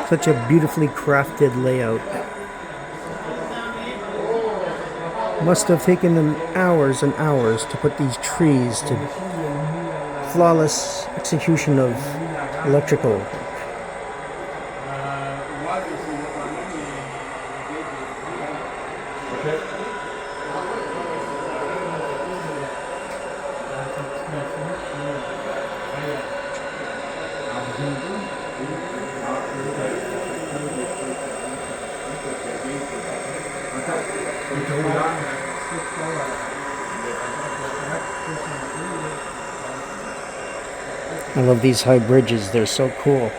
Such a beautifully crafted layout. Must have taken them hours and hours to put these trees to flawless execution of electrical. I love these high bridges, they're so cool.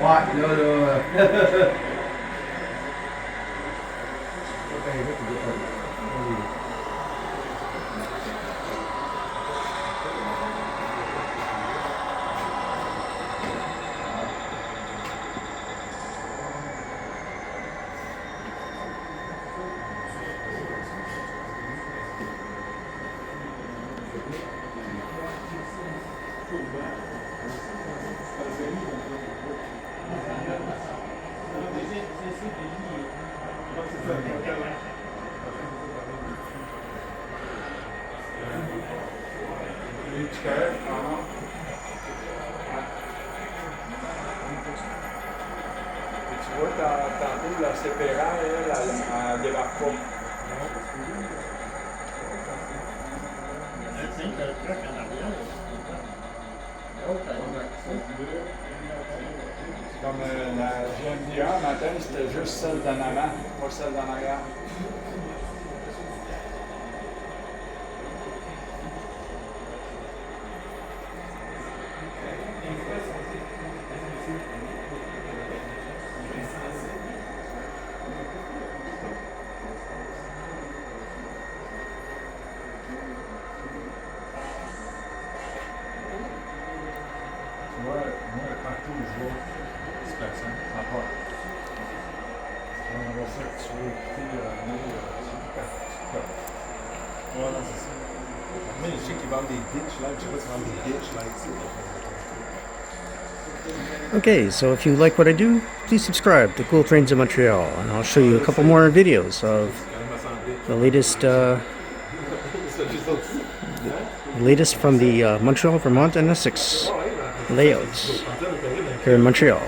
Ouais, là. Tu vois, tantôt, la sépérant, elle débarque pas. Comme la GMDA, matin, c'était juste celle d'en avant, pas celle d'en arrière. Moi, partout où je vais, c'est personne, à part. On va voir ça que tu veux écouter de ramener, ouais, non, c'est ça. Mais je sais qu'ils vendent des ditch lights, je sais pas si ils vendent des ditch lights. Okay, so if you like what I do, please subscribe to Cool Trains in Montreal, and I'll show you a couple more videos of the latest from the Montreal, Vermont, and Essex layouts here in Montreal.